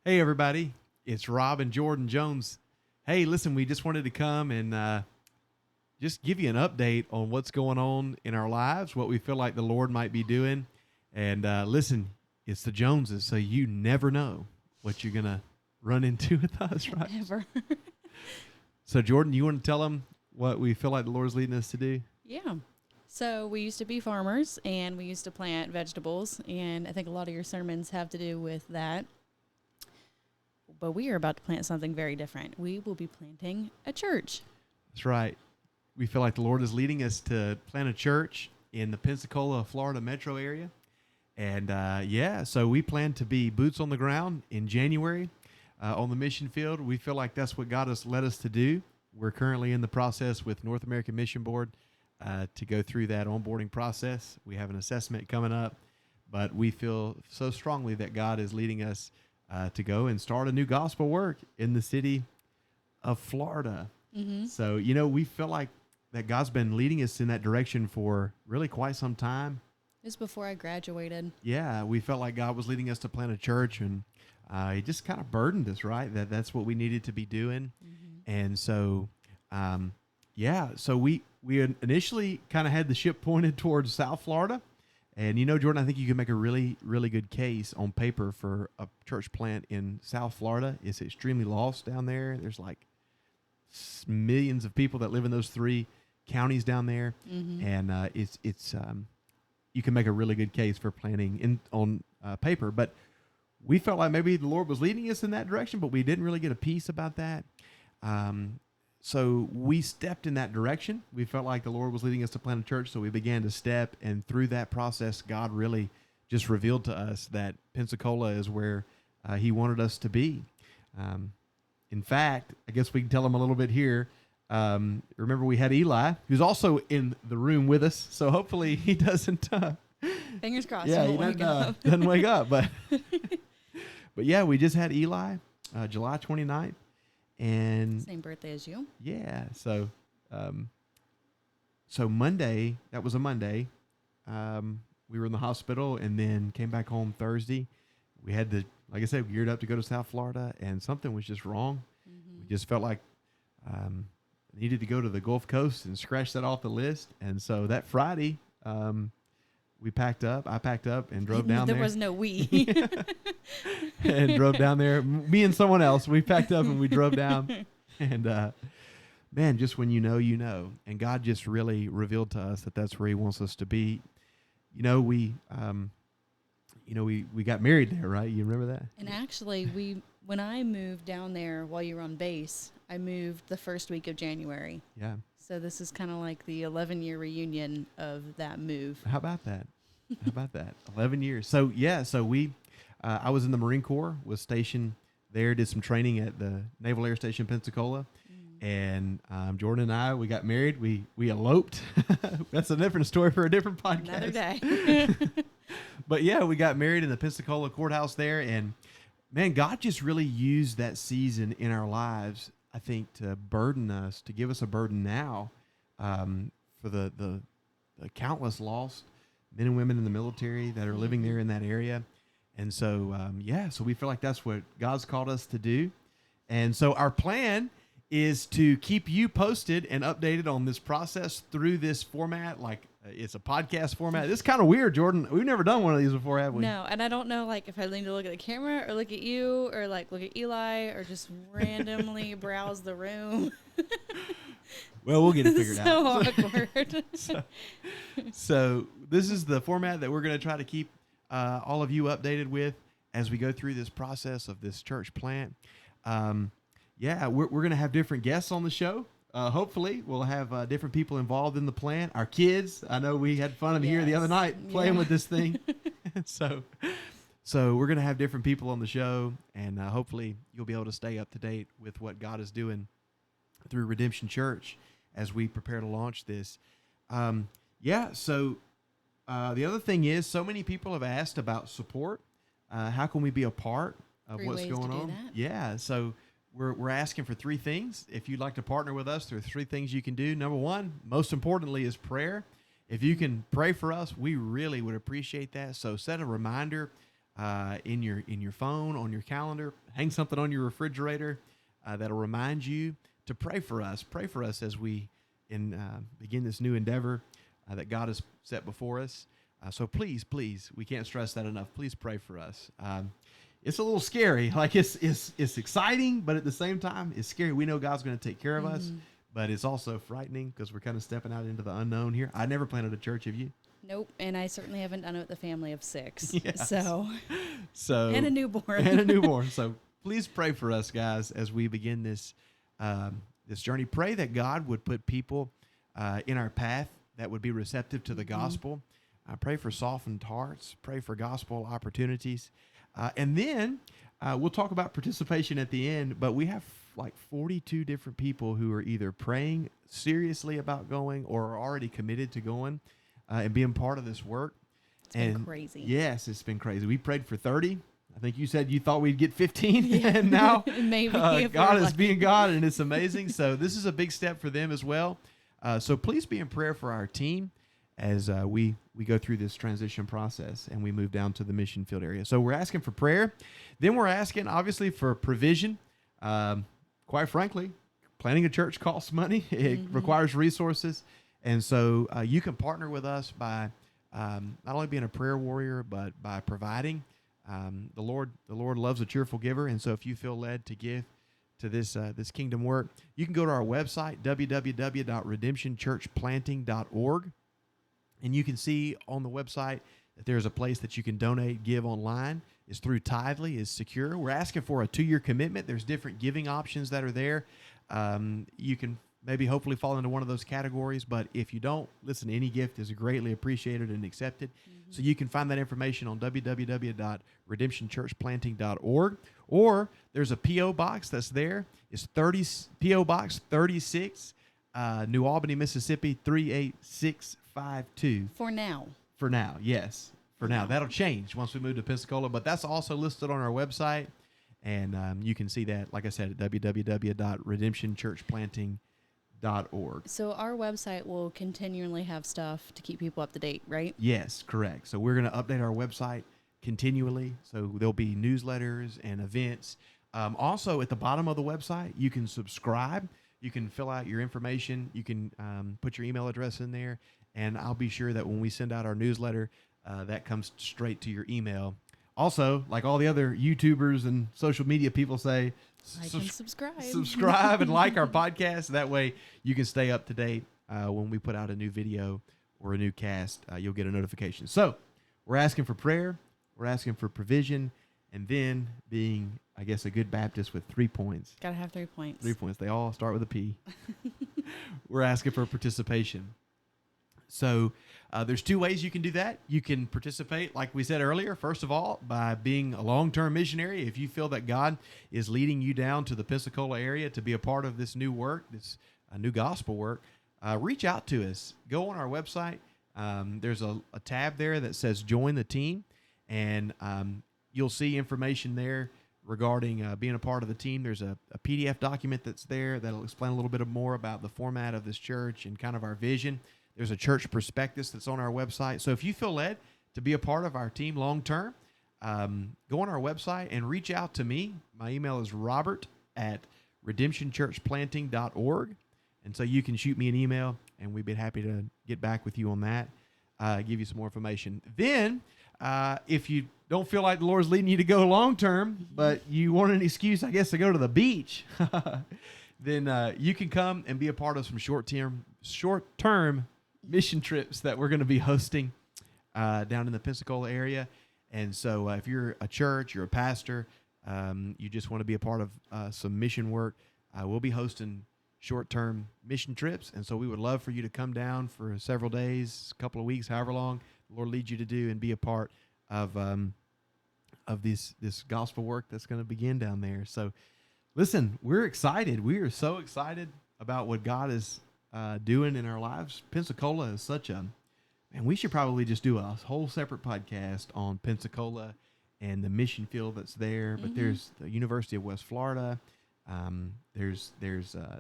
Hey, everybody. It's Rob and Jordan Jones. Hey, listen, we just wanted to come and just give you an update on what's going on in our lives, what we feel like the Lord might be doing. And listen, it's the Joneses, so you never know what you're going to run into with us, right? Ever. So, Jordan, you want to tell them what we feel like the Lord's leading us to do? Yeah. So we used to be farmers, and we used to plant vegetables, and I think a lot of your sermons have to do with that. But we are about to plant something very different. We will be planting a church. That's right. We feel like the Lord is leading us to plant a church in the Pensacola, Florida metro area. And so we plan to be boots on the ground in January on the mission field. We feel like that's what God has led us to do. We're currently in the process with North American Mission Board to go through that onboarding process. We have an assessment coming up, but we feel so strongly that God is leading us to go and start a new gospel work in the city of Florida. Mm-hmm. So, we feel like that God's been leading us in that direction for really quite some time. It was before I graduated. Yeah, we felt like God was leading us to plant a church, and He just kind of burdened us, right? That's what we needed to be doing. Mm-hmm. And so, so we initially kind of had the ship pointed towards South Florida. And, Jordan, I think you can make a really, really good case on paper for a church plant in South Florida. It's extremely lost down there. There's like millions of people that live in those three counties down there. Mm-hmm. And it's you can make a really good case for planting on paper. But we felt like maybe the Lord was leading us in that direction, but we didn't really get a piece about that. So we stepped in that direction. We felt like the Lord was leading us to plant a church, so we began to step. And through that process, God really just revealed to us that Pensacola is where He wanted us to be. In fact, I guess we can tell them a little bit here. Remember, we had Eli, who's also in the room with us, so hopefully he doesn't... Fingers crossed. Yeah, he doesn't wake up. But yeah, we just had Eli, July 29th. And same birthday as you. Yeah. So Monday, that was a Monday. We were in the hospital and then came back home Thursday. We had to, like I said, geared up to go to South Florida, and something was just wrong. Mm-hmm. We just felt like needed to go to the Gulf Coast and scratch that off the list. And so that Friday, we packed up. I packed up and drove down there. There was no we. And drove down there. Me and someone else. We packed up and we drove down. And man, just when you know. And God just really revealed to us that that's where He wants us to be. We got married there, right? You remember that? And actually, when I moved down there while you were on base, I moved the first week of January. Yeah. So this is kind of like the 11-year reunion of that move. How about that? 11 years. So, I was in the Marine Corps, was stationed there, did some training at the Naval Air Station Pensacola. And Jordan and I, we got married. We eloped. That's a different story for a different podcast. Another day. But yeah, we got married in the Pensacola courthouse there. And man, God just really used that season in our lives, I think, to burden us, to give us a burden now for the countless lost men and women in the military that are living there in that area. And so, so we feel like that's what God's called us to do. And so our plan is to keep you posted and updated on this process through this format. Like it's a podcast format. It's kind of weird, Jordan. We've never done one of these before, have we? No, and I don't know if I need to look at the camera or look at you or look at Eli or just randomly browse the room. Well, we'll get it figured so out. Awkward. So this is the format that we're going to try to keep all of you updated with as we go through this process of this church plant. We're going to have different guests on the show. Hopefully, we'll have different people involved in the plant. Our kids, I know we had fun in here the other night playing with this thing. So we're going to have different people on the show, and hopefully you'll be able to stay up to date with what God is doing through Redemption Church as we prepare to launch this. The other thing is, so many people have asked about support. How can we be a part of what's going on? Yeah, so we're asking for three things. If you'd like to partner with us, there are three things you can do. Number one, most importantly, is prayer. If you can pray for us, we really would appreciate that. So set a reminder in your phone, on your calendar. Hang something on your refrigerator that'll remind you to pray for us. Pray for us as we begin this new endeavor that God has set before us. So please, we can't stress that enough. Please pray for us. It's a little scary. Like it's exciting, but at the same time, it's scary. We know God's going to take care of us, but it's also frightening because we're kind of stepping out into the unknown here. I never planted a church. Have you? Nope, and I certainly haven't done it with a family of 6. Yes. So and a newborn. and a newborn. So please pray for us, guys, as we begin this this journey. Pray that God would put people in our path that would be receptive to the gospel. Pray for softened hearts. Pray for gospel opportunities. And then we'll talk about participation at the end, but we have like 42 different people who are either praying seriously about going or are already committed to going and being part of this work. It's been crazy. Yes, it's been crazy. We prayed for 30. I think you said you thought we'd get 15, and now maybe God is being God, and it's amazing. So this is a big step for them as well. So please be in prayer for our team as we go through this transition process and we move down to the mission field area. So we're asking for prayer. Then we're asking, obviously, for provision. Quite frankly, planning a church costs money. It requires resources. And so you can partner with us by not only being a prayer warrior, but by providing. The Lord loves a cheerful giver. And so if you feel led to give to this kingdom work, you can go to our website, www.redemptionchurchplanting.org. And you can see on the website that there's a place that you can donate, give online. It's through Tithely, is secure. We're asking for a 2-year commitment. There's different giving options that are there. You can maybe hopefully fall into one of those categories, but if you don't, listen, any gift is greatly appreciated and accepted. So you can find that information on www.redemptionchurchplanting.org, or there's a P.O. box that's there. It's P.O. Box 36, New Albany, Mississippi, 38652. For now. For now, yes. For now. That'll change once we move to Pensacola, but that's also listed on our website, and you can see that, like I said, at www.redemptionchurchplanting.org. So our website will continually have stuff to keep people up to date, right? Yes, correct. So we're going to update our website continually. So there'll be newsletters and events. Also, at the bottom of the website, you can subscribe. You can fill out your information. You can put your email address in there. And I'll be sure that when we send out our newsletter, that comes straight to your email. Also, like all the other YouTubers and social media people say, subscribe and like our podcast. That way you can stay up to date when we put out a new video or a new cast. You'll get a notification. So we're asking for prayer. We're asking for provision. And then being, I guess, a good Baptist with 3 points. Got to have 3 points. 3 points. They all start with a P. We're asking for participation. So there's 2 ways you can do that. You can participate, like we said earlier, first of all, by being a long-term missionary. If you feel that God is leading you down to the Pensacola area to be a part of this new work, this new gospel work, reach out to us. Go on our website. There's a tab there that says Join the Team, and you'll see information there regarding being a part of the team. There's a PDF document that's there that'll explain a little bit more about the format of this church and kind of our vision. There's a church prospectus that's on our website. So if you feel led to be a part of our team long term, go on our website and reach out to me. My email is robert@redemptionchurchplanting.org. And so you can shoot me an email, and we'd be happy to get back with you on that, give you some more information. Then, if you don't feel like the Lord's leading you to go long term, but you want an excuse, I guess, to go to the beach, then you can come and be a part of some short-term mission trips that we're going to be hosting down in the Pensacola area. And so if you're a church, you're a pastor, you just want to be a part of some mission work, we'll be hosting short-term mission trips. And so we would love for you to come down for several days, a couple of weeks, however long the Lord leads you to do, and be a part of this gospel work that's going to begin down there. So listen, we're excited. We are so excited about what God is doing in our lives. Pensacola is such a, man, we should probably just do a whole separate podcast on Pensacola and the mission field that's there. But there's the University of West Florida. There's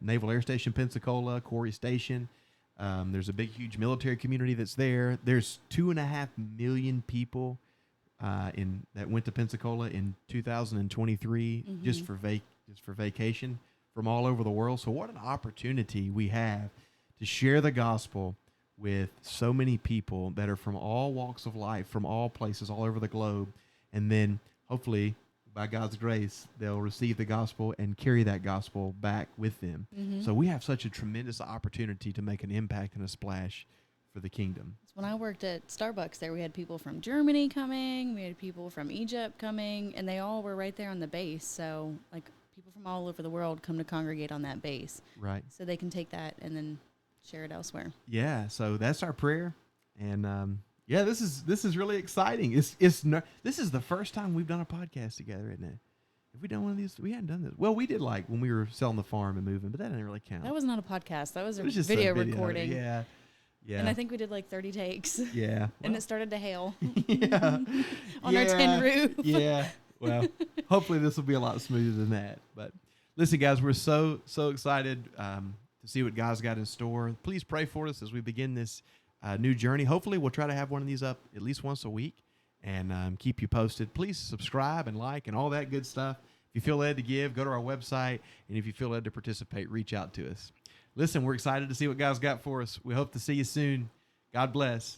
Naval Air Station Pensacola, Corey Station. There's a big, huge military community that's there. There's 2.5 million people that went to Pensacola in 2023 just for vacation from all over the world. So what an opportunity we have to share the gospel with so many people that are from all walks of life, from all places, all over the globe. And then hopefully, by God's grace, they'll receive the gospel and carry that gospel back with them. So we have such a tremendous opportunity to make an impact and a splash for the kingdom. When I worked at Starbucks there, we had people from Germany coming, we had people from Egypt coming, and they all were right there on the base. So, like, people from all over the world come to congregate on that base. Right. So they can take that and then share it elsewhere. Yeah, so that's our prayer. And yeah, this is really exciting. This is the first time we've done a podcast together, isn't it? Have we done one of these? We hadn't done this. Well, we did like when we were selling the farm and moving, but that didn't really count. That was not a podcast. That was a just video a video recording. Yeah. Yeah. And I think we did like 30 takes. Yeah. And it started to hail. Yeah. On our tin roof. Yeah. Well, hopefully this will be a lot smoother than that. But listen, guys, we're so excited to see what God's got in store. Please pray for us as we begin this new journey. Hopefully we'll try to have one of these up at least once a week and keep you posted. Please subscribe and like and all that good stuff. If you feel led to give, go to our website. And if you feel led to participate, reach out to us. Listen, we're excited to see what God's got for us. We hope to see you soon. God bless.